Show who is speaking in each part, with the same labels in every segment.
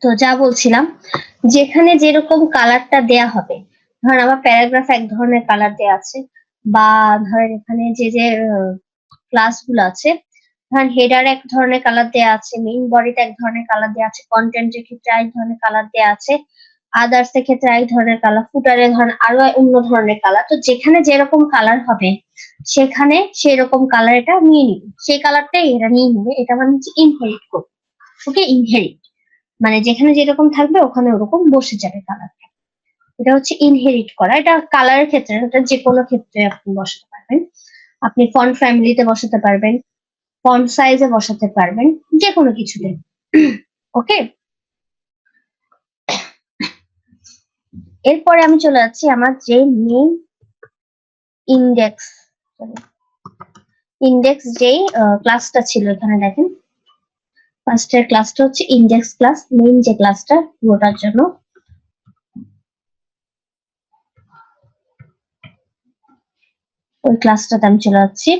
Speaker 1: তো যা বলছিলাম, যেখানে যেরকম কালারটা দেয়া হবে, ধরেন আমার প্যারাগ্রাফ এক ধরনের কালার দেয়া আছে, বা ধরেন এখানে যে যে ক্লাসগুলো আছে, ধরেন হেডার এক ধরনের কালার দেয়া আছে, মেইন বডিতে এক ধরনের কালার দেয়া আছে, কন্টেন্টের ক্ষেত্রে এক ধরনের কালার দেয়া আছে, আদার্স এর ক্ষেত্রে এক ধরনের কালার, ফুটারে ধরেন আরো অন্য ধরনের কালার। তো যেখানে যেরকম কালার হবে সেখানে সেরকম কালার এটা নিয়ে নিবে, সেই কালারটাই এটা নিয়ে নিবে। এটা মানে হচ্ছে ইনহেরিট করবে। ওকে, ইনহেরিট মানে যেখানে যেরকম থাকবে ওখানে ওরকম বসে যাবে কালার। এটা হচ্ছে ইনহেরিট করা। এটা কালারের ক্ষেত্রে না, এটা যে কোনো ক্ষেত্রে আপনি বসাতে পারবেন। আপনি ফন্ট ফ্যামিলিতে বসাতে পারবেন, ফন্ট সাইজে বসাতে পারবেন, যে কোনো কিছুতে। ওকে, এরপরে আমি চলে যাচ্ছি আমার যে মেইন ইন্ডেক্স ইন্ডেক্স যেই ক্লাসটা ছিল। এখানে দেখেন ফার্স্টের ক্লাসটা হচ্ছে ইন্ডেক্স ক্লাস, মেইন যে ক্লাসটা পুরোটার জন্য। ওই ক্লাসটাতে আমি চলে যাচ্ছি।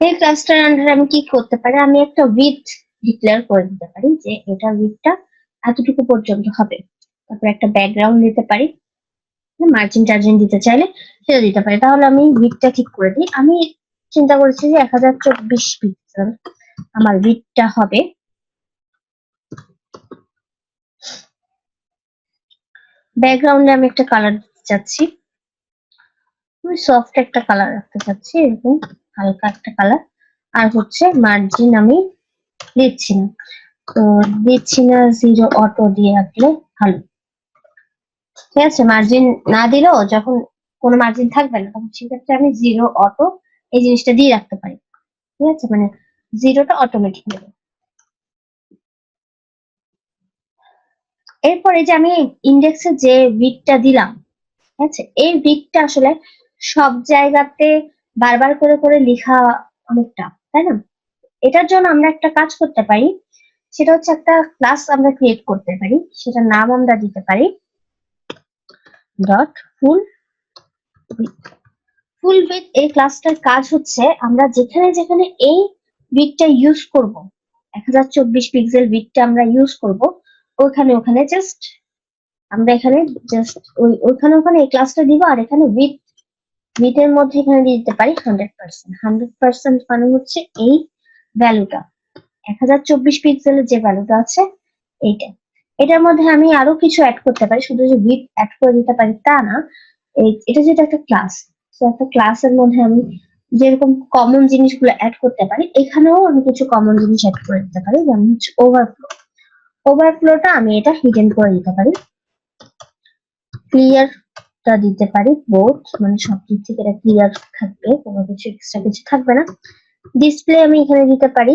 Speaker 1: এই ক্লাসটার আন্ডারে আমি কি করতে পারি, আমি একটা উইথ ডিক্লেয়ার করে দিতে পারি যে এটা উইথটা এতটুকু পর্যন্ত হবে। তারপর একটা ব্যাকগ্রাউন্ড দিতে পারি, মার্জিন টার্জিন দিতে চাইলে সেটা দিতে পারি। তাহলে আমি উইথটা ঠিক করে দিই। আমি চিন্তা করেছি যে 1024 পিক্সেল আমার উইথটা হবে। ব্যাকগ্রাউন্ডে আমি একটা কালার দিতে চাচ্ছি, আমি সফট একটা কালার রাখতে চাচ্ছি, এরকম হালকা একটা কালার। আর হচ্ছে মার্জিন আমি দিচ্ছি না, তো দিচ্ছি না, 0 অটো দিয়ে রাখলে ভালো। ঠিক আছে, মার্জিন না দিলেও যখন কোনো মার্জিন থাকবে না তখন সেক্ষেত্রে আমি 0 অটো এই জিনিসটা দিয়ে রাখতে পারি। ঠিক আছে, মানে 0টা অটোমেটিক নেবে। এরপরে যে আমি ইন্ডেক্সে যে উইডথটা দিলাম, ঠিক আছে, এই উইডথটা আসলে সব জায়গাতে বারবার করে করে লেখা অনেকটা, তাই না? এটার জন্য আমরা একটা কাজ করতে পারি, সেটা হচ্ছে একটা ক্লাস আমরা ক্রিয়েট করতে পারি, সেটার নাম আমরা দিতে পারি dot full width. Full width এই ক্লাসটার কাজ হচ্ছে আমরা যেখানে যেখানে এই উইডথটা ইউজ করব, 1024 পিক্সেল উইডথটা আমরা ইউজ করব, ওখানে ওখানে জাস্ট আমরা এখানে জাস্ট ওখানে ওখানে এই ক্লাসটা দিব। আর এখানে উইডথের মধ্যে এখানে দিয়ে দিতে পারি 100%। 100% মানে হচ্ছে এই ভ্যালুটা, 1024 পিক্সেলের যে ভ্যালুটা আছে এইটা। এটার মধ্যে আমি আরো কিছু অ্যাড করতে পারি, শুধু যে উইডথ অ্যাড করে দিতে পারি তা না। এটা যেটা একটা ক্লাস, তো একটা ক্লাসের মধ্যে আমি যেরকম কমন জিনিসগুলো অ্যাড করতে পারি, এখানেও আমি কিছু কমন জিনিস অ্যাড করে দিতে পারি, যেমন হচ্ছে ওভারফ্লো। ওভারফ্লোটা আমি এটা হিডেন করে দিতে পারি। ক্লিয়ারটা দিতে পারি বোথ, মানে সব দিক থেকে এটা ক্লিয়ার থাকবে, কোনো কিছু এক্সট্রা কিছু থাকবে না। ডিসপ্লে আমি এখানে দিতে পারি,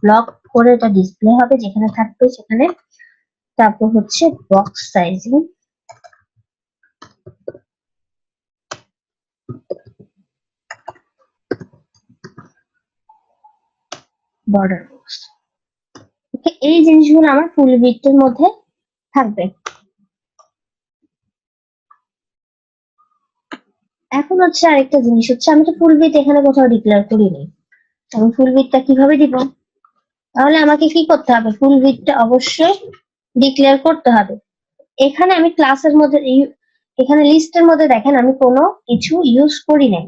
Speaker 1: লক করে এটা ডিসপ্লে হবে যেখানে থাকবে সেখানে। তারপর হচ্ছে বক্স সাইজিং, বর্ডার বক্স। এই জিনিসগুলো আমার ফুল উইডথের মধ্যে থাকবে। এখন হচ্ছে আরেকটা জিনিস হচ্ছে, আমি তো ফুল উইডথ এখানে কোথাও ডিক্লেয়ার করিনি, আমি ফুল উইডথটা কিভাবে দিব? তাহলে আমাকে কি করতে হবে, ফুল উইডথটা অবশ্যই ডিক্লেয়ার করতে হবে। এখানে আমি ক্লাসের মধ্যে এখানে লিস্টের মধ্যে দেখেন আমি কোনো কিছু ইউজ করি নাই,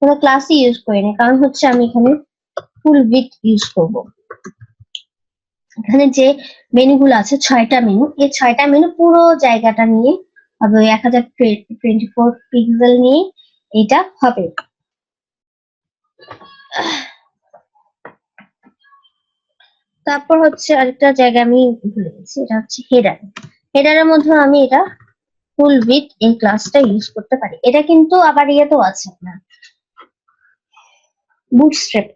Speaker 1: কোনো ক্লাসই ইউজ করি নাই, কারণ হচ্ছে আমি এখানে ফুল উইডথ ইউজ করব। এখানে যে মেনুগুলো আছে 6টা মেনু, এই 6টা মেনু পুরো জায়গাটা নিয়ে হবে, 1024 পিক্সেল নিয়ে এটা হবে। তারপর হচ্ছে আরেকটা জায়গা আমি ভুলে গেছি, এটা হচ্ছে হেডার। হেডারের মধ্যে আমি এটা ফুল উইডথ এই ক্লাসটা ইউজ করতে পারি। এটা কিন্তু আবার ইয়েতেও আছে আপনার বুটস্ট্র্যাপ।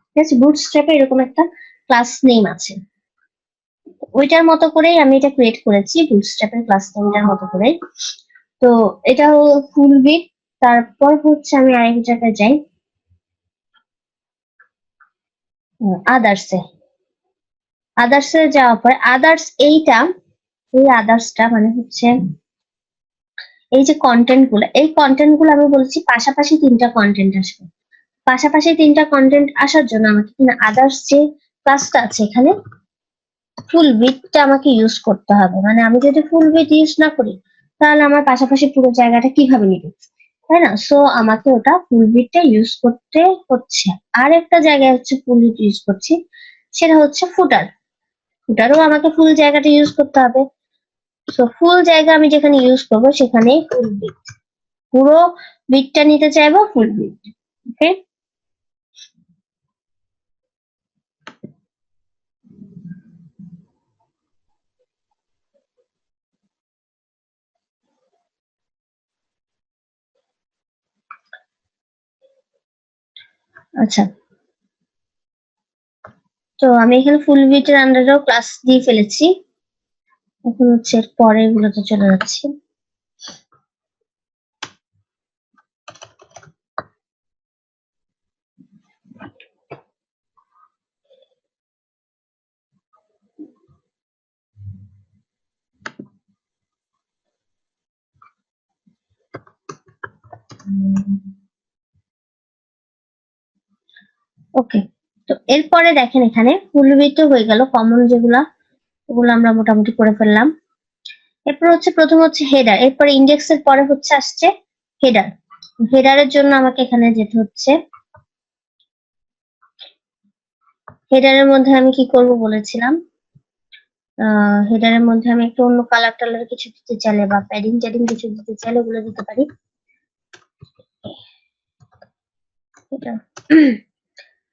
Speaker 1: ঠিক আছে, বুটস্ট্র্যাপে এরকম একটা ক্লাস নেম আছে, ওইটার মতো করেই আমি এটা ক্রিয়েট করেছি, বুটস্ট্র্যাপের ক্লাস নেমটার মতো করে। তো এটা ফুল উইডথ। তারপর হচ্ছে আমি আরেক জায়গায় যাই, আদার্সে। আদার্সে যাওয়ার পর আদার্স এইটা, এই আদার্সটা মানে হচ্ছে এই যে কন্টেন্ট গুলো, এই কন্টেন্ট গুলো আমি বলছি পাশাপাশি 3টা কন্টেন্ট আসবে। পাশাপাশি 3টা কন্টেন্ট আসার জন্য আমাকে কিনা আদার্স যে ক্লাসটা আছে এখানে ফুল উইডথটা আমাকে ইউজ করতে হবে। মানে আমি যদি ফুল উইডথ ইউজ না করি তাহলে আমার পাশাপাশি পুরো জায়গাটা কিভাবে নিবে, তাই না? সো আমাকে ওটা ফুল উইডথটা ইউজ করতে হচ্ছে। আর একটা জায়গায় হচ্ছে ফুল উইডথ ইউজ করছি, সেটা হচ্ছে ফুটার। ফুটারও আমাকে ফুল জায়গাটা ইউজ করতে হবে। সো ফুল জায়গা আমি যেখানে ইউজ করবো সেখানে ফুল উইডথ, পুরো উইডথটা নিতে চাইবো ফুল উইডথ। ওকে, আচ্ছা। তো আমি এখানে ফুল উইডথের আন্ডারেও ক্লাস দিয়ে ফেলেছি। এখন হচ্ছে এর পরে গুলোতে চলে যাচ্ছি। ওকে, তো এরপরে দেখেন এখানে ফুল উইডথ হয়ে গেল, কমন যেগুলা ওগুলো আমরা মোটামুটি করে ফেললাম। এরপর হচ্ছে প্রথম হচ্ছে হেডার, এরপরে ইন্ডেক্স এর পরে হচ্ছে আসছে হেডার। হেডারের জন্য আমাকে এখানে যেতে হচ্ছে। হেডারের মধ্যে আমি কি করব বলেছিলাম, হেডারের মধ্যে আমি একটু অন্য কালার টালার কিছু দিতে চাইলে বা প্যাডিং ট্যাডিং কিছু দিতে চাইলে ওগুলো দিতে পারি।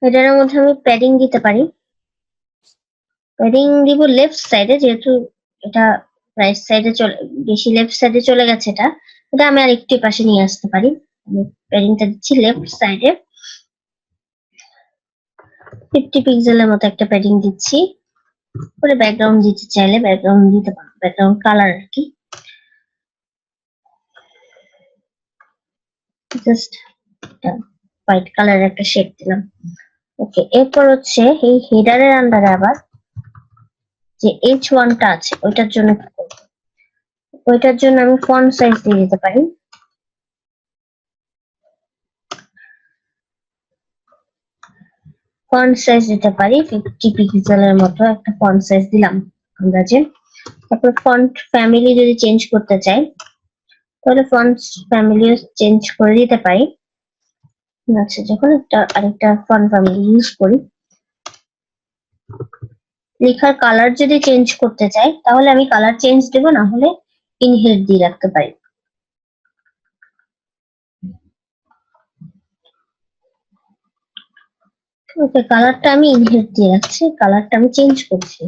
Speaker 1: হেডারের মধ্যে আমি প্যাডিং দিতে পারি। প্যাডিং দিব লেফট সাইডে, যেহেতু এটা রাইট সাইডে চলে, বেশি লেফট সাইডে চলে গেছে এটা, এটা আমি আর একটু পাশে নিয়ে আসতে পারি। আমি প্যাডিংটা দিচ্ছি লেফট সাইডে, 50 পিক্সেলের মতো একটা প্যাডিং দিচ্ছি। পরে ব্যাকগ্রাউন্ড দিতে চাইলে ব্যাকগ্রাউন্ড দিতে পারো, ব্যাকগ্রাউন্ড কালার আর কি, জাস্ট হোয়াইট কালারের একটা শেড দিলাম। ওকে, এরপর হচ্ছে এই হেডারের আন্ডারে আবার যে H1টা আছে ওইটার জন্য কি করব, ওইটার জন্য আমি ফন্ট সাইজ দিয়ে দিতে পারি। ফন্ট সাইজ দিতে পারি 50 পিক্সেলের মতো একটা ফন্ট সাইজ দিলাম আন্দাজে। তারপর ফন্ট ফ্যামিলি যদি চেঞ্জ করতে চাই তাহলে ফন্ট ফ্যামিলিও চেঞ্জ করে দিতে পারি। আচ্ছা, যখন আরেকটা ফন্ট ফ্যামিলি ইউজ করি। লেখার কালার যদি চেঞ্জ করতে চাই তাহলে আমি কালার চেঞ্জ দেব, না হলে ইনহেড দিয়ে রাখতে পারি। ওকে, কালারটা আমি ইনহেড দিয়ে রাখছি, কালারটা আমি চেঞ্জ করছি।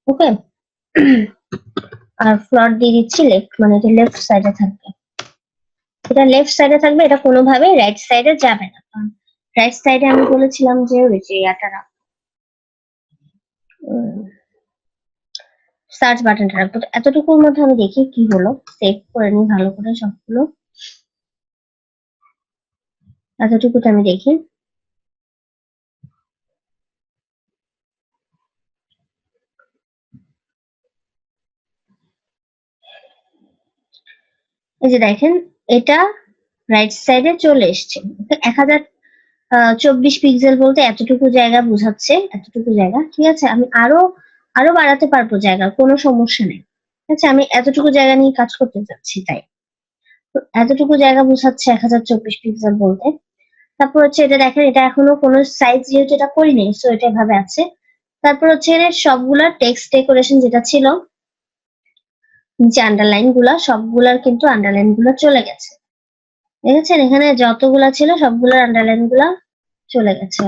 Speaker 1: ওকে, আর ফ্লট দিয়ে দিচ্ছি লেফট, মানে এটা লেফট সাইডে থাকবে। এটা লেফট সাইডে থাকবে, এটা কোনোভাবে রাইট সাইডে যাবে না, কারণ রাইট সাইডে আমি বলেছিলাম যে ওই যে ইয়াটা সার্চ বাটনটা রাখবো। তো এতটুকুর মধ্যে আমি দেখি কি হলো, সেভ করে নিই ভালো করে সবগুলো। এতটুকুতে আমি দেখি। এই যে দেখেন এটা রাইট সাইডে চলে এসছে। 1024 পিক্সেল বলতে এতটুকু জায়গা বোঝাচ্ছে, এতটুকু জায়গা। ঠিক আছে, আমি আরো আরো বাড়াতে পারবো জায়গা, কোনো সমস্যা নেই। আচ্ছা, আমি এতটুকু জায়গা নিয়ে কাজ করতে চাচ্ছি, তাই তো এতটুকু জায়গা বোঝাচ্ছে 1024 পিক্সেল বলতে। তারপর হচ্ছে এটা দেখেন, এটা এখনো কোনো সাইজ যেহেতু এটা করিনি, সো এটা ভাবে আছে। তারপর হচ্ছে এর সবগুলা টেক্সট ডেকোরেশন যেটা ছিল নিচে আন্ডারলাইন গুলা, সবগুলার কিন্তু আন্ডারলাইন গুলো চলে গেছে। দেখেছেন এখানে যতগুলা ছিল সবগুলোর আন্ডারলাইন গুলা চলে গেছে।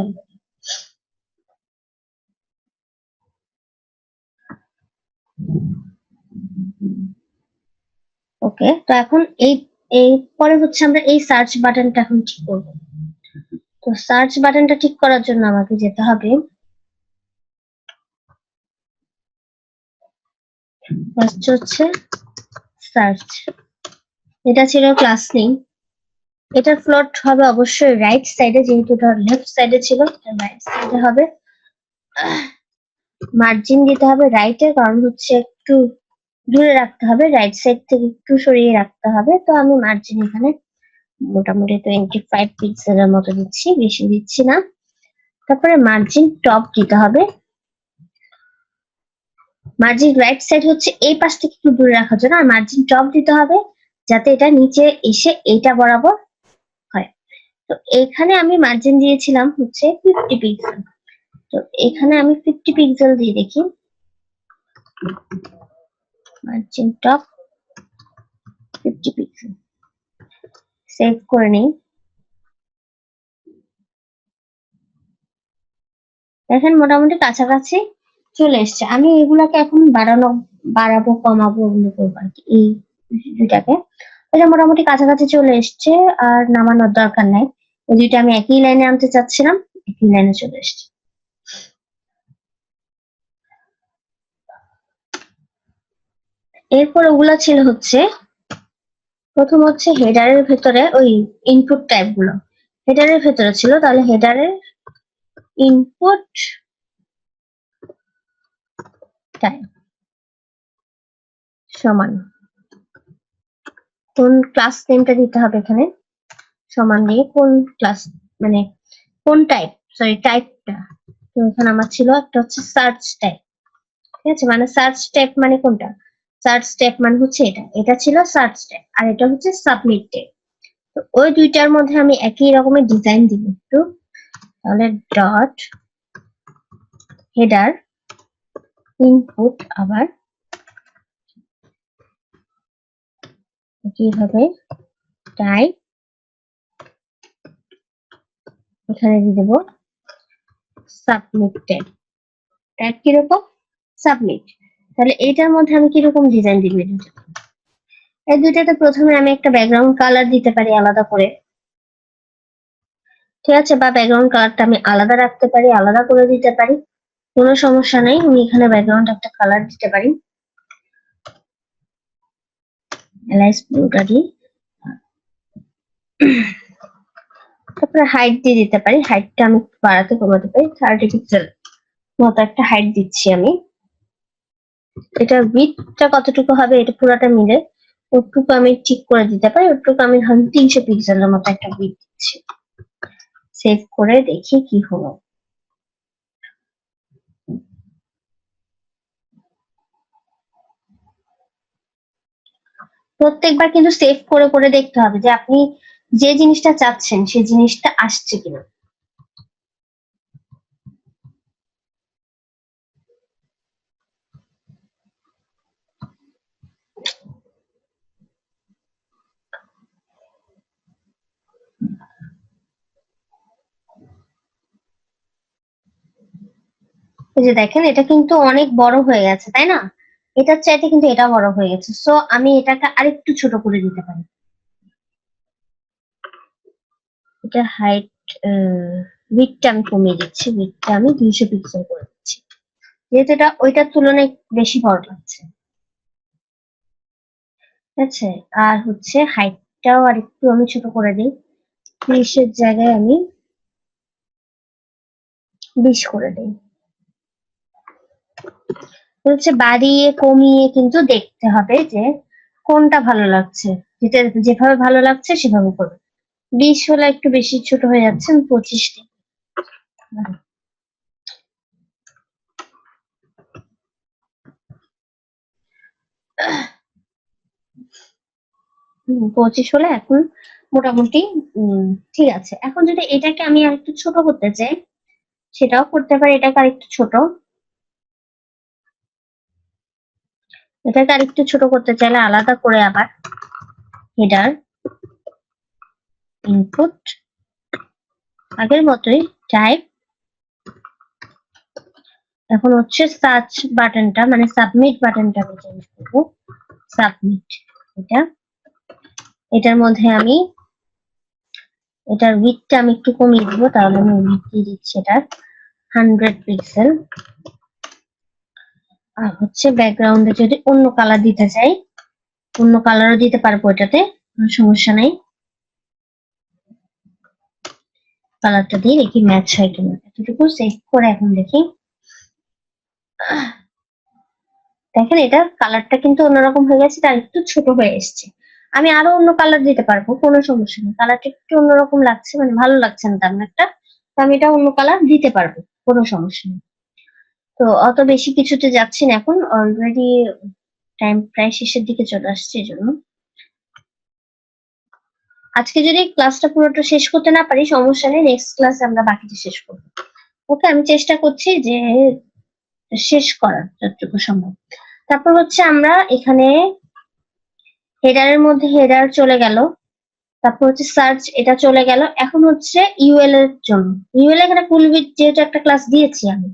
Speaker 1: ওকে, তো এখন এই এই পরে হচ্ছে আমরা এই সার্চ বাটনটা এখন ঠিক করবো। তো সার্চ বাটনটা ঠিক করার জন্য আমাকে যেতে হবে ফার্স্ট হচ্ছে সার্চ। এটা ছিল ক্লাস নেম, এটার প্লট হবে অবশ্যই রাইট সাইডে, যেহেতু এটা লেফট সাইডে ছিল রাইট সাইডে হবে। মার্জিন দিতে হবে রাইটে, কারণ হচ্ছে একটু দূরে রাখতে হবে, রাইট সাইড থেকে একটু সরিয়ে রাখতে হবে। তো আমি মার্জিন এখানে মোটামুটি 25 পিক্সেলের মতো দিচ্ছি, বেশি দিচ্ছি না। তারপরে মার্জিন টপ দিতে হবে। মার্জিন রাইট সাইড হচ্ছে এই পাশ থেকে একটু দূরে রাখার জন্য, আর মার্জিন টপ দিতে হবে যাতে এটা নিচে এসে এইটা বরাবর হয়। তো এখানে আমি মার্জিন দিয়েছিলাম হচ্ছে 50 পিক্সেল। তো এখানে আমি 50 পিক্সেল দিয়ে দেখি, মার্জিন টপ 50 পিক্সেল, সেভ করে নিই। দেখেন মোটামুটি কাছাকাছি চলে এসছে। আমি এগুলাকে এখন বাড়াবো কমাবো ওগুলো করবো আর কি, এই দুইটাকে। এটা মোটামুটি কাছাকাছি চলে এসছে, আর নামানোর দরকার নাই। এই দুইটা আমি একই লাইনে আনতে চাচ্ছিলাম, একই লাইনে চলে এসছে। এরপর ওগুলা ছিল হচ্ছে, প্রথম হচ্ছে হেডারের ভেতরে ওই ইনপুট টাইপ গুলো হেডারের ভেতরে ছিল, তাহলে হেডারের ইনপুট টাইপ সমান কোন ক্লাস নেমটা দিতে হবে এখানে, সমান দিয়ে কোন ক্লাস মানে কোন টাইপ, সরি টাইপটা। তো এখানে আমার ছিল একটা হচ্ছে সার্চ টাইপ, ঠিক আছে, মানে সার্চ টাইপ মানে কোনটা, সার্চ টাইপ মানে হচ্ছে এটা, এটা ছিল সার্চ টাইপ, আর এটা হচ্ছে সাবমিট টাইপ। তো ওই দুইটার মধ্যে আমি একই রকমের ডিজাইন দিব একটু, তাহলে ডট হেডার ইনপুট আবার কিভাবে টাইপ, এখানে দিয়ে দেবো সাবমিট টাইপ। টাইপ কিরকম, সাবমিট। তাহলে এটার মধ্যে আমি কিরকম ডিজাইন দিব, এই দুইটাতে প্রথমে আমি একটা ব্যাকগ্রাউন্ড কালার দিতে পারি আলাদা করে, ঠিক আছে, বা ব্যাকগ্রাউন্ড কালারটা আমি আলাদা রাখতে পারি, আলাদা করে দিতে পারি, কোনো সমস্যা নেই। আমি এখানে ব্যাকগ্রাউন্ড একটা কালার দিতে পারি, এলাইস ব্লুটা দিই। তারপরে হাইট দিয়ে দিতে পারি, হাইটটা আমি বাড়াতে কমাতে পারি, 30 পিক্সেল মতো একটা হাইট দিচ্ছি আমি। এটা উইডথটা কতটুকু হবে এটা পুরোটা মিলে ওটুকু আমি ঠিক করে দিতে পারি, ওটুকু আমি ধরুন 300 পিক্সেলের মতো একটা উইডথ দিচ্ছি। সেভ করে দেখি কি হলো। প্রত্যেকবার কিন্তু সেভ করে করে দেখতে হবে যে আপনি যে জিনিসটা চাচ্ছেন সেই জিনিসটা আসছে কিনা। এই যে দেখেন এটা কিন্তু অনেক বড় হয়ে গেছে, তাই না, এটার চাইতে কিন্তু এটা বড় হয়ে গেছে। সো আমি এটাকে আরেকটু ছোট করে দিতে পারি, এটা হাইট উইডথটা আমি কমিয়ে দিচ্ছি, উইডথটা আমি 200 পিক্সেল করে দিচ্ছি, যেহেতু এটা ওইটার তুলনায় বেশি বড় লাগছে, ঠিক আছে। আর হচ্ছে হাইটটাও আর একটু আমি ছোট করে দিই, 30-এর জায়গায় আমি 20 করে দিই। হচ্ছে বাড়িয়ে কমিয়ে কিন্তু দেখতে হবে যে কোনটা ভালো লাগছে, যেটা যেভাবে ভালো লাগছে সেভাবে করবে। 20 হলে একটু বেশি ছোট হয়ে যাচ্ছে, আমি 25 দিই। 25 হলে এখন মোটামুটি ঠিক আছে। এখন যদি এটাকে আমি আর একটু ছোট করতে চাই সেটাও করতে পারি, এটাকে আর একটু ছোট, এটাকে আর একটু ছোট করতে চাইলে আলাদা করে আবার হেডার ইনপুট আগের মতোই টাইপ, এখন হচ্ছে সার্চ বাটনটা মানে সাবমিট বাটনটা আমি চেঞ্জ করবো, সাবমিট। এটা এটার মধ্যে আমি এটার উইডথটা আমি একটু কমিয়ে দিব, তাহলে আমি উইডথ দিয়ে দিচ্ছি এটার 100 পিক্সেল। আর হচ্ছে ব্যাকগ্রাউন্ডে যদি অন্য কালার দিতে চাই অন্য কালারও দিতে পারবো, এটাতে কোনো সমস্যা নেই। কালারটা দিয়ে দেখি ম্যাচ হয় কিনা, এতটুকু সেভ করে এখন দেখি। দেখেন এটা কালারটা কিন্তু অন্যরকম হয়ে গেছে, তার একটু ছোট হয়ে এসছে। আমি আরো অন্য কালার দিতে পারবো, কোনো সমস্যা নেই। কালারটা একটু অন্যরকম লাগছে, মানে ভালো লাগছে না তেমন একটা, তো আমি এটা অন্য কালার দিতে পারবো, কোনো সমস্যা নেই। তো অত বেশি কিছুতে যাচ্ছি না এখন, অলরেডি টাইম প্রায় শেষের দিকে চলে আসছে, এই জন্য আজকে যদি ক্লাসটা পুরোটা শেষ করতে না পারি সমস্যা নেই, নেক্সট ক্লাসে আমরা বাকিটা শেষ করবো। ওকে, আমি চেষ্টা করছি যে শেষ করার যতটুকু সম্ভব। তারপর হচ্ছে আমরা এখানে হেডারের মধ্যে হেডার চলে গেল, তারপর হচ্ছে সার্চ এটা চলে গেল। এখন হচ্ছে ইউএল এর জন্য, ইউএল এখানে ফুল উইথ যেহেতু একটা ক্লাস দিয়েছি আমি,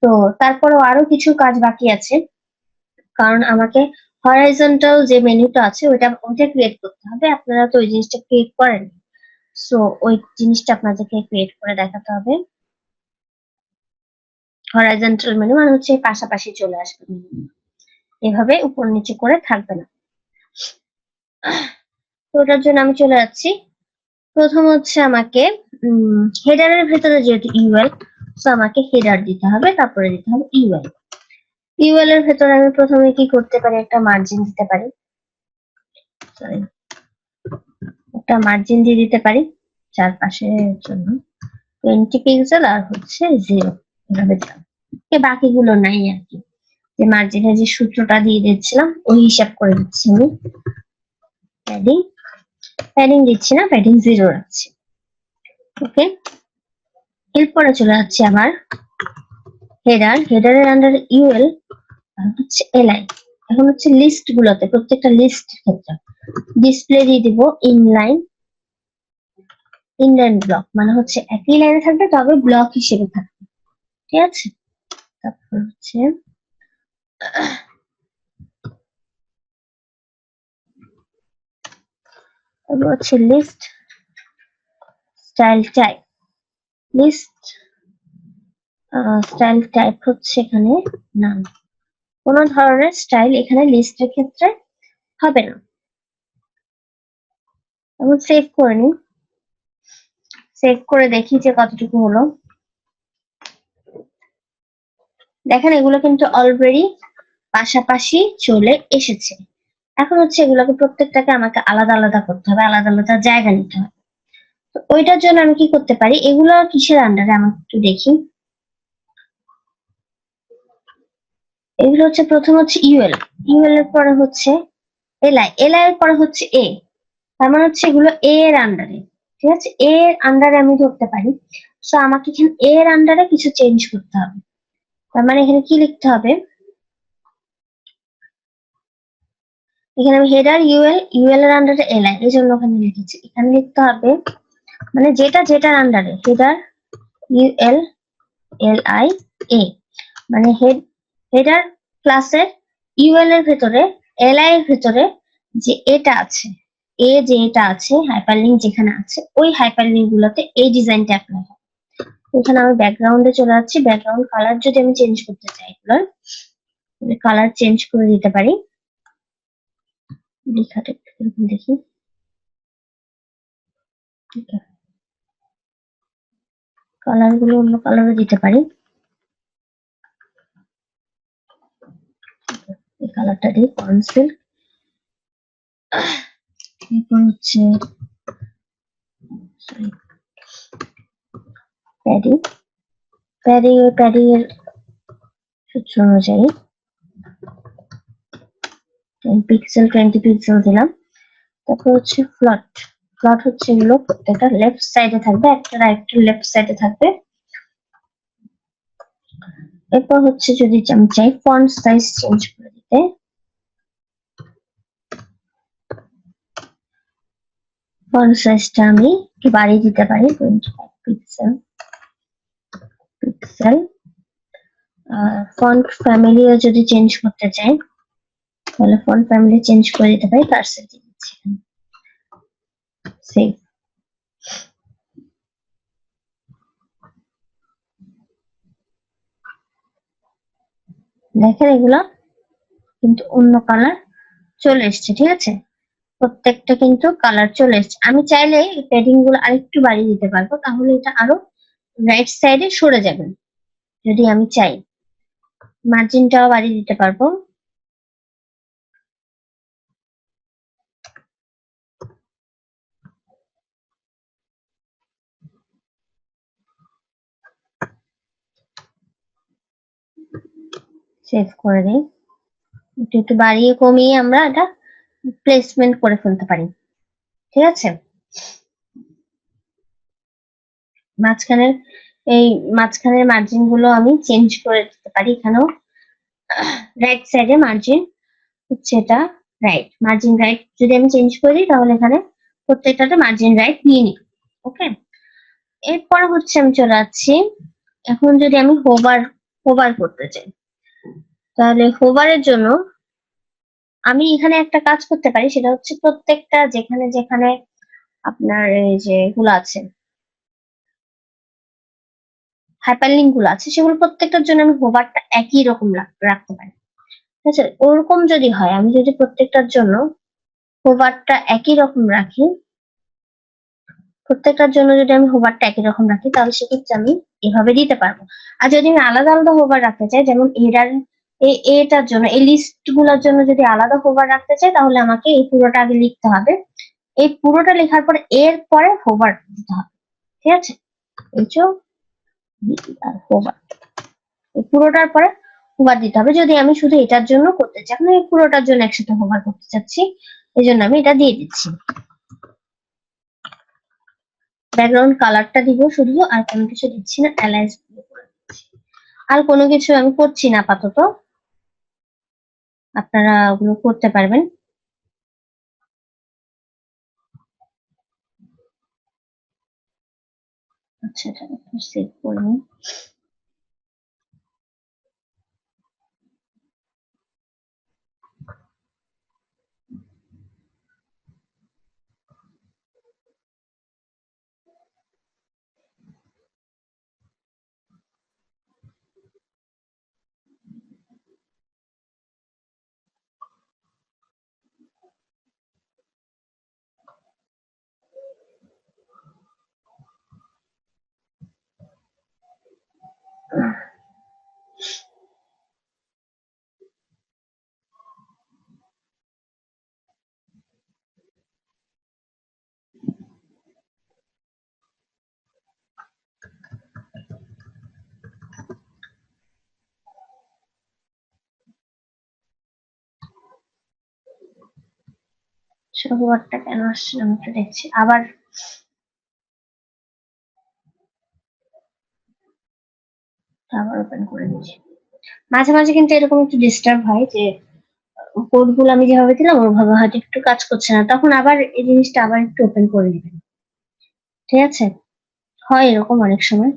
Speaker 1: তো তারপরেও আরো কিছু কাজ বাকি আছে, কারণ আমাকে হরাইজন্টাল যে মেনুটা আছে ওইটা ক্রিয়েট করতে হবে। আপনারা তো ওই জিনিসটা ক্রিয়েট করেন, সো ওই জিনিসটা আপনাদেরকে ক্রিয়েট করে দেখাতে হবে। হরাইজন্টাল মেনু মানে হচ্ছে পাশাপাশি চলে আসবে মেনু, এভাবে উপর নিচে করে থাকবে না। তো ওটার জন্য আমি চলে যাচ্ছি। প্রথম হচ্ছে আমাকে হেডারের ভেতরে যেহেতু ইউএল, তো আমাকে হেডার দিতে হবে, তারপরে দিতে হবে ইউএল। ইউএল এর ভেতরে আমি প্রথমে কি করতে পারি, একটা মার্জিন দিতে পারি, সরি, একটা মার্জিন দিয়ে দিতে পারি চারপাশের জন্য 20 পিক্সেল, আর হচ্ছে 0 এভাবে দিলাম। বাকিগুলো নাই আর কি, যে মার্জিনের যে সূত্রটা দিয়ে দিচ্ছিলাম ওই হিসাব করে দিচ্ছি আমি। প্যাডিং প্যাডিং দিচ্ছি না, প্যাডিং 0 রাখছি। ওকে, এরপরে চলে যাচ্ছে আবার হেডারের আন্ডার ইউএল হচ্ছে এলআই। এখন হচ্ছে লিস্ট গুলোতে, প্রত্যেকটা লিস্ট ক্ষেত্রে ডিসপ্লে দিয়ে দিব ইনলাইন ব্লক, মানে হচ্ছে একই লাইনে থাকবে তবে ব্লক হিসেবে থাকবে, ঠিক আছে। তারপর হচ্ছে list style type, list style type হচ্ছে এখানে নাম, কোন ধরনের স্টাইল এখানে লিস্টের ক্ষেত্রে হবে না। এখন সেভ করে নিই, সেভ করে দেখি যে কতটুকু হলো। দেখেন এগুলো কিন্তু অলরেডি পাশাপাশি চলে এসেছে। এখন হচ্ছে এগুলোকে প্রত্যেকটাকে আমাকে আলাদা আলাদা করতে হবে, আলাদা আলাদা জায়গা নিতে হবে। তো ওইটার জন্য আমি কি করতে পারি, এগুলো কিসের আন্ডারে আমি একটু দেখি। এগুলো হচ্ছে প্রথম হচ্ছে ইউএল, ইউএল এর পরে হচ্ছে এলআই, এলআই এর পরে হচ্ছে এ, তার মানে হচ্ছে এগুলো এ এর আন্ডারে, ঠিক আছে। এ এর আন্ডারে আমি ধরতে পারি, সো আমাকে এখানে এ এর আন্ডারে কিছু চেঞ্জ করতে হবে। তার মানে এখানে কি লিখতে হবে, এখানে আমি হেডার ইউএল, ইউএল এর আন্ডারে এলআই, এই জন্য ওখানে লিখেছি। এখানে লিখতে হবে মানে যেটার আন্ডারে হেডার ইউএল এলআই এ, মানে হেডার ক্লাসের ইউএল এর ভেতরে এলআই এর ভেতরে যে এটা আছে, যে এটা আছে হাইপারলিংক যেখানে আছে, ওই হাইপারলিংক গুলোতে এই ডিজাইনটা অ্যাপ্লাই হয়। এখানে আমি ব্যাকগ্রাউন্ডে চলে যাচ্ছি, ব্যাকগ্রাউন্ড কালার যদি আমি চেঞ্জ করতে চাই, এগুলোর কালার চেঞ্জ করে দিতে পারি। লেখাটা এরকম দেখি, কালার গুলো অন্য কালারও দিতে পারি। এই কালারটা দিই কনসিল, এরপর হচ্ছে প্যাডিং, প্যাডিং এর সূত্র অনুযায়ী 20 পিক্সেল দিলাম। তারপর হচ্ছে ফ্লট, ফ্লট হচ্ছে এগুলো প্রত্যেকটা লেফট সাইডে থাকবে, একটা রাইট লেফট সাইডে থাকবে। এরপর হচ্ছে যদি আমি চাই ফন্ট সাইজ চেঞ্জ করে দিতে, ফন্ট সাইজটা আমি একটু বাড়িয়ে দিতে পারি 25 পিক্সেল। ফন্ট ফ্যামিলিও যদি চেঞ্জ করতে চাই তাহলে ফন্ট ফ্যামিলি চেঞ্জ করে দিতে পারি, কার্সর দিয়ে দিচ্ছি, সেভ। দেখেন এগুলো কিন্তু অন্য কালার চলে এসছে, ঠিক আছে। প্রত্যেকটা কিন্তু কালার চলে এসছে। আমি চাইলে এই প্যাডিং গুলো আরেকটু বাড়িয়ে দিতে পারবো, তাহলে এটা আরো রাইট সাইডে সরে যাবে। যদি আমি চাই মার্জিনটাও বাড়িয়ে দিতে পারবো, সেভ করে দিই। একটু একটু বাড়িয়ে কমিয়ে আমরা এটা প্লেসমেন্ট করে ফেলতে পারি। ঠিক আছে, মাঝখানের এই মাঝখানের মার্জিন গুলো আমি চেঞ্জ করে দিতে পারি। এখানেও রাইট সাইডে মার্জিন হচ্ছে এটা রাইট, মার্জিন রাইট যদি আমি চেঞ্জ করে দিই তাহলে এখানে প্রত্যেকটাতে মার্জিন রাইট নিয়ে নিই। ওকে, এরপর হচ্ছে আমি চলে যাচ্ছি, এখন যদি আমি হোভার হোভার করতে চাই তাহলে হোভারের জন্য আমি এখানে একটা কাজ করতে পারি, সেটা হচ্ছে প্রত্যেকটা যেখানে যেখানে আপনার এই যে এগুলো আছে হাইপারলিঙ্ক গুলো আছে সেগুলো প্রত্যেকটার জন্য আমি হোভারটা একই রকম রাখতে পারি। ঠিক আছে, ওরকম যদি হয় আমি যদি প্রত্যেকটার জন্য হোভারটা একই রকম রাখি, প্রত্যেকটার জন্য যদি আমি হোভারটা একই রকম রাখি তাহলে সেক্ষেত্রে আমি এভাবে দিতে পারবো। আর যদি আমি আলাদা আলাদা হোভার রাখতে চাই, যেমন এটার জন্য এই লিস্ট গুলোর জন্য যদি আলাদা হোভার রাখতে চাই তাহলে আমাকে এই পুরোটা আগে লিখতে হবে, এই পুরোটা লেখার পরে এর পরে হোভার দিতে হবে। ঠিক আছে, আর হোভার এই পুরোটার পরে হোভার দিতে হবে। যদি আমি শুধু এটার জন্য করতে চাই, আমি পুরোটার জন্য একসাথে হোভার করতে চাচ্ছি, এই জন্য আমি এটা দিয়ে দিচ্ছি। ব্যাকগ্রাউন্ড কালারটা দিব শুধু, আর কোনো কিছু দিচ্ছি না, অ্যালাইন্স আর কোনো কিছু আমি করছি না আপাতত, আপনারা ওগুলো করতে পারবেন। আচ্ছা, এটা সেভ করে নিই। হোভারটা কেন আসছে আমি একটু দেখছি, আবার আবার ওপেন করে দিচ্ছি। মাঝে মাঝে কিন্তু এরকম একটু ডিস্টার্ব হয় যে কোড গুলো আমি যেভাবে দিলাম ওভাবে হয়তো একটু কাজ করছে না, তখন আবার এই জিনিসটা আবার একটু ওপেন করে দিবেন। ঠিক আছে, হয় এরকম অনেক সময়।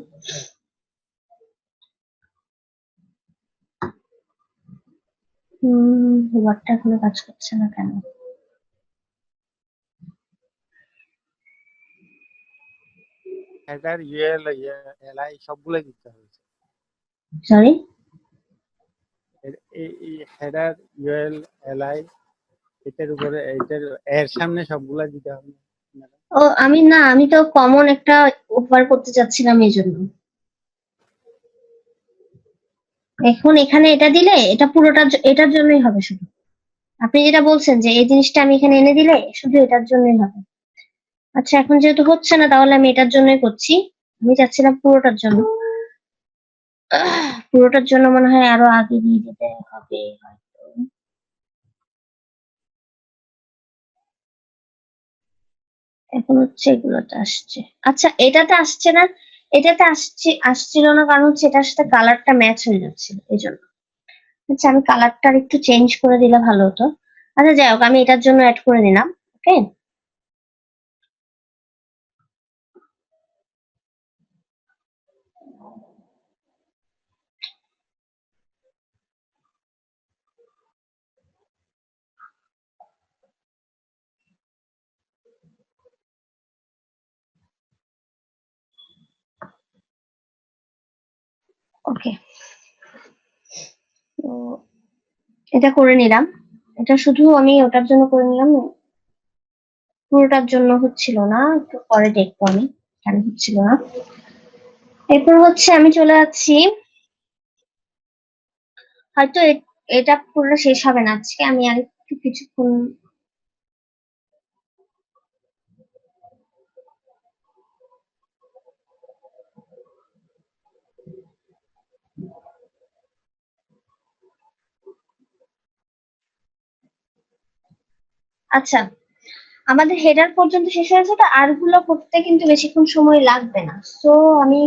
Speaker 1: হোভারটা এখনো কাজ করছে না কেন?
Speaker 2: হেডার ইউএল এলআই সবগুলো দিতে হয়েছে।
Speaker 1: সরি,
Speaker 2: এই হেডার ইউএল এলআই এটার উপরে এটার এর সামনে সবগুলা দিতে হবে।
Speaker 1: ও আমি না, আমি তো কমন একটা ওভার করতে চাচ্ছিলাম এই জন্য। এখন এখানে এটা দিলে এটা পুরোটা এটার জন্যই হবে শুধু। আপনি যেটা বলছেন যে এই জিনিসটা আমি এখানে এনে দিলে শুধু এটার জন্যই হবে। আচ্ছা, এখন যেহেতু হচ্ছে না তাহলে আমি এটার জন্যই করছি। আমি চাচ্ছিলাম পুরোটার জন্য। পুরোটার জন্য মনে হয় আরো আগে দিয়ে দিতে হবে হয়তো। এখন হচ্ছে এগুলোতে আসছে। আচ্ছা, এটাতে আসছে না, এটাতে আসছিল না কারণ হচ্ছে এটার সাথে কালারটা ম্যাচ হয়ে যাচ্ছিল এই জন্য। আচ্ছা, আমি কালারটা একটু চেঞ্জ করে দিলে ভালো হতো। আচ্ছা যাই হোক, আমি এটার জন্য অ্যাড করে নিলাম। ওকে, ওকে, তো এটা করে নিলাম। এটা শুধু আমি ওটার জন্য করে নিলাম, পুরোটার জন্য হচ্ছিল না, একটু পরে দেখবো আমি কেন হচ্ছিল না। এরপর হচ্ছে আমি চলে যাচ্ছি, হয়তো এটা পুরো শেষ হবে না আজকে, আমি আর একটু কিছুক্ষণ আচ্ছা, আমাদের হেডার পর্যন্ত শেষ হয়েছে, তো আরগুলো করতে কিন্তু বেশিক্ষণ সময় লাগবে না। সো আমি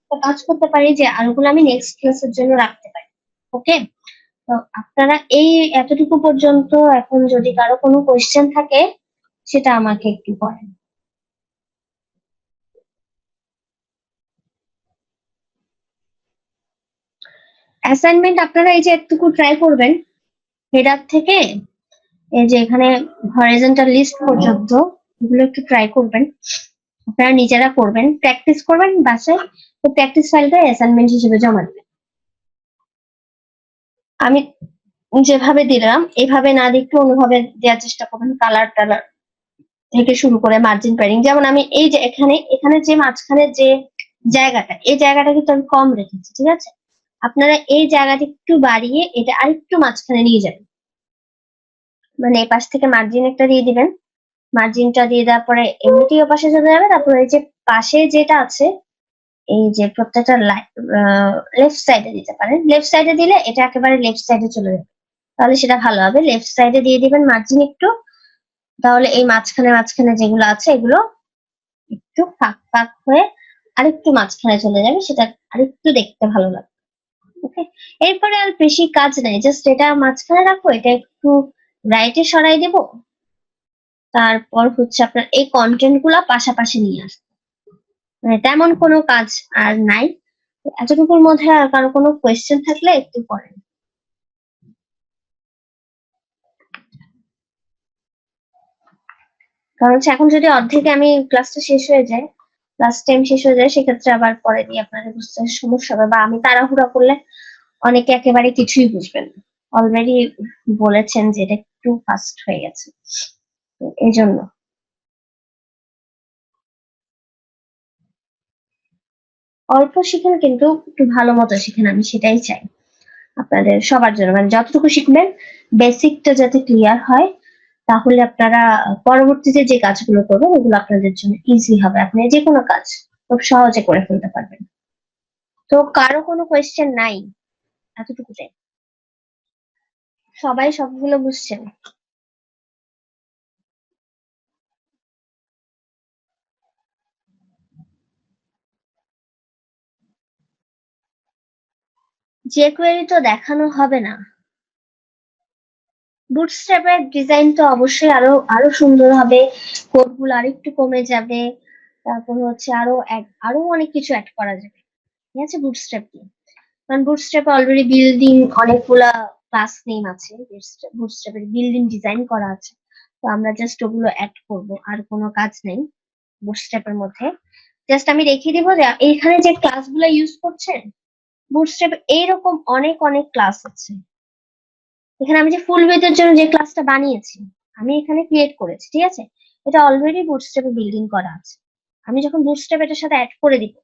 Speaker 1: একটা কাজ করতে পারি যে আরগুলো আমি নেক্সট ক্লাসের জন্য রাখতে পারি। ওকে, তো আপনারা এই এতটুকু পর্যন্ত এখন যদি কারো কোনো কোয়েশ্চেন থাকে সেটা আমাকে একটু করেন। অ্যাসাইনমেন্ট আপনারা এই যে একটুকু ট্রাই করবেন হেডার থেকে এই যে এখানে হরাইজন্টাল লিস্ট পর্যন্ত, এগুলো একটু ট্রাই করবেন, আপনারা নিজেরা করবেন, প্র্যাকটিস করবেন বাসায়। তো প্র্যাকটিস ফাইলটা অ্যাসাইনমেন্ট হিসেবে জমা দেবেন। আমি যেভাবে দিলাম এভাবে না দিয়ে একটু অন্যভাবে দেওয়ার চেষ্টা করবেন, কালার টালার থেকে শুরু করে মার্জিন প্যাডিং। যেমন আমি এই যে এখানে এখানে যে মাঝখানে যে জায়গাটা, এই জায়গাটা কিন্তু আমি কম রেখেছি, ঠিক আছে? আপনারা এই জায়গাটা একটু বাড়িয়ে এটা আরেকটু মাঝখানে নিয়ে যাবেন, মানে এই পাশ থেকে মার্জিন একটা দিয়ে দিবেন। মার্জিনটা দিয়ে দেওয়ার পরে এমনিতেই ও পাশে চলে যাবে। তারপরে এই যে পাশে যেটা আছে, এই যে প্রত্যেকটা লেফট সাইডে দিতে পারেন। লেফট সাইডে দিলে এটা একেবারে লেফট সাইডে চলে যাবে, তাহলে সেটা ভালো হবে। লেফট সাইডে দিয়ে দিবেন মার্জিন একটু, তাহলে এই মাঝখানে মাঝখানে যেগুলো আছে এগুলো একটু ফাঁক ফাঁক হয়ে আরেকটু মাঝখানে চলে যাবে, সেটা আরেকটু দেখতে ভালো লাগবে। ওকে, এরপরে আর বেশি কাজ নাই, জাস্ট এটা মাঝখানে রাখবো, এটা একটু রাইটে সরাই দেব, তারপর হচ্ছে আপনার এই কন্টেন্ট গুলা পাশাপাশি নিয়ে আসবে, মানে তেমন কোনো কাজ আর নাই। এতটুকুর মধ্যে আর কারো কোনো কোয়েশ্চেন থাকলে একটু করেন। কারণ হচ্ছে এখন যদি অর্ধেকে আমি ক্লাসটা শেষ হয়ে যায়, ক্লাস টাইম শেষ হয়ে যায়, সেক্ষেত্রে আবার পরে দিয়ে আপনাদের বুঝতে সমস্যা হবে, বা আমি তাড়াহুড়া করলে অনেকে একেবারে কিছুই বুঝবেন না। অলরেডি বলেছেন যে এটা একটু ফাস্ট হয়ে গেছে, তো এই জন্য অল্প শিখেন কিন্তু একটু ভালো মতো শিখেন, আমি সেটাই চাই আপনাদের সবার জন্য। মানে যতটুকু শিখবেন বেসিকটা যাতে ক্লিয়ার হয়, তাহলে আপনারা পরবর্তীতে যে কাজগুলো করবেন ওগুলো আপনাদের জন্য ইজি হবে, আপনি যে কোনো কাজ খুব সহজে করে ফেলতে পারবেন। তো কারো কোনো কোয়েশ্চেন নাই এতটুকুতে? সবাই সবগুলো বুঝছেন? যে কোয়েরি তো দেখানো হবে না, বুটস্ট্র্যাপের ডিজাইন তো অবশ্যই আরো আরো সুন্দর হবে, কোডগুলো আরেকটু কমে যাবে, তারপর হচ্ছে আরো অনেক কিছু অ্যাড করা যাবে, ঠিক আছে, বুটস্ট্র্যাপ দিয়ে। কারণ বুটস্ট্র্যাপে অলরেডি বিল্ডিং অনেকগুলা ক্লাস নেম আছে, বুটস্ট্র্যাপের বিল্ডিং ডিজাইন করা আছে, তো আমরা জাস্ট ওগুলো অ্যাড করব, আর কোনো কাজ নেই বুটস্ট্র্যাপের মধ্যে। জাস্ট আমি রেখে দিব যে এইখানে যে ক্লাসগুলো ইউজ করছেন বুটস্ট্র্যাপ, এইরকম অনেক অনেক ক্লাস আছে। এখানে আমি যে ফুল উইথের জন্য যে ক্লাসটা বানিয়েছি আমি এখানে ক্রিয়েট করেছি, ঠিক আছে, এটা অলরেডি বুটস্ট্র্যাপে বিল্ডিং করা আছে। আমি যখন বুটস্ট্র্যাপ এটার সাথে অ্যাড করে দিব,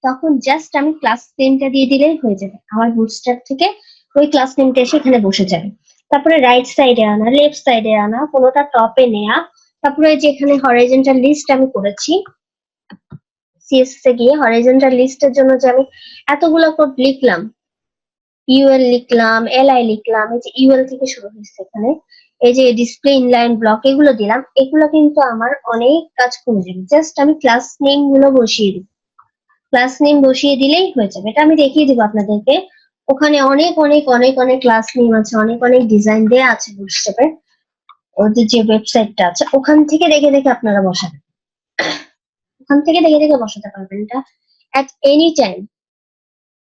Speaker 1: তখন জাস্ট আমি ক্লাস নেমটা দিয়ে দিলেই হয়ে যাবে, আমার বুটস্ট্র্যাপ থেকে ওই ক্লাস নেমটা এসে এখানে বসে যাবে। তারপরে রাইট সাইডে আনা, লেফট সাইডে আনা, কোনোটা টপে নেয়া, তারপরে যে এখানে হরাইজন্টাল লিস্ট আমি করেছি, সিএসএস এ গিয়ে হরাইজন্টাল লিস্টের জন্য যে আমি এতগুলো কোড লিখলাম, ইউএল লিখলাম, এলআই লিখলাম, এই যে ইউএল থেকে শুরু হয়েছে এখানে, এই যে ডিসপ্লে ইনলাইন ব্লক এগুলো দিলাম, এগুলো কিন্তু আমার অনেক কাজ কমে যাবে। জাস্ট আমি ক্লাস নেম গুলো বসিয়ে দিব, ক্লাস নেম বসিয়ে দিলেই হয়ে যাবে। এটা আমি দেখিয়ে দিব আপনাদেরকে, ওখানে অনেক অনেক অনেক অনেক ক্লাস নেম আছে, অনেক অনেক ডিজাইন দেয়া আছে বুটস্ট্র্যাপের, ওদের যে ওয়েবসাইটটা আছে ওখান থেকে দেখে দেখে আপনারা বসাবেন, ওখান থেকে দেখে দেখে বসাতে পারবেন। এটা at any time,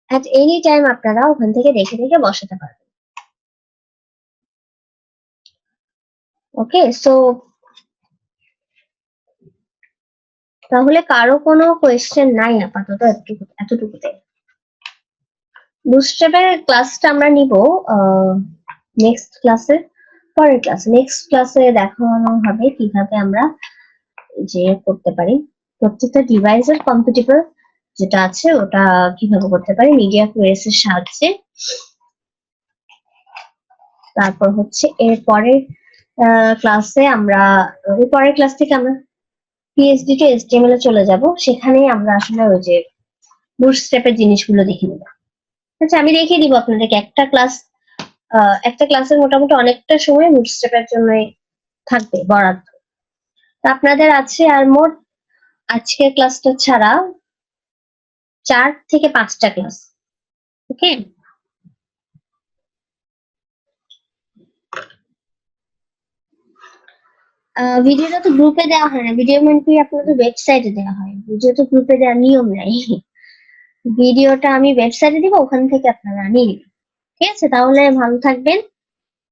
Speaker 1: at any time আপনারা ওখান থেকে দেখে দেখে বসাতে পারবেন। ওকে, সো তাহলে কারো কোনো কোয়েশ্চেন নাই আপাতত এতটুকুতে। বুটস্ট্র্যাপের ক্লাসটা আমরা নিব নেক্সট ক্লাসে, পরের ক্লাসে, নেক্সট ক্লাসে দেখানো হবে কিভাবে আমরা যে করতে পারি প্রত্যেকটা ডিভাইসের কম্পিটিবল যেটা আছে ওটা কিভাবে করতে পারি মিডিয়া কোয়েস এর সাহায্যে। তারপর হচ্ছে এর পরের ক্লাসে আমরা, এর পরের ক্লাস থেকে আমরা পিএইচডি টু এইচটিএমএল এ চলে যাব, সেখানে আমরা আসলে ওই যে বুটস্ট্র্যাপের জিনিসগুলো দেখে নেব। আচ্ছা, আমি দেখিয়ে দিব আপনাদেরকে একটা ক্লাসের মোটামুটি অনেকটা সময় বুটস্ট্র্যাপের জন্য থাকবে বরাদ্দ। তো আপনাদের আছে আর মোট আজকের ক্লাসটা ছাড়া 4 থেকে 5টা ক্লাস। ওকে, ভিডিওটা তো গ্রুপে দেওয়া হয় না, ভিডিও মেনটি আপনাদের ওয়েবসাইটে দেওয়া হয়, ভিডিও তো গ্রুপে দেওয়ার নিয়ম নাই। ভিডিওটা আমি ওয়েবসাইটে দিব, ওখান থেকে আপনারা নিয়ে নেবেন। ঠিক আছে, তাহলে ভালো থাকবেন,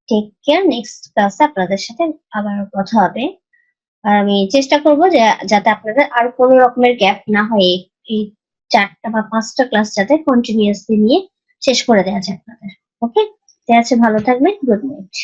Speaker 1: টেক কেয়ার। নেক্সট ক্লাসে আপনাদের সাথে আবার কথা হবে। আর আমি চেষ্টা করব যে যাতে আপনাদের আর কোনো রকমের গ্যাপ না হয়, এই 4টা বা 5টা ক্লাস যাতে কন্টিনিউয়াসলি নিয়ে শেষ করে দেওয়া যায় আপনাদের। ওকে, ঠিক আছে, ভালো থাকবেন, গুড নাইট।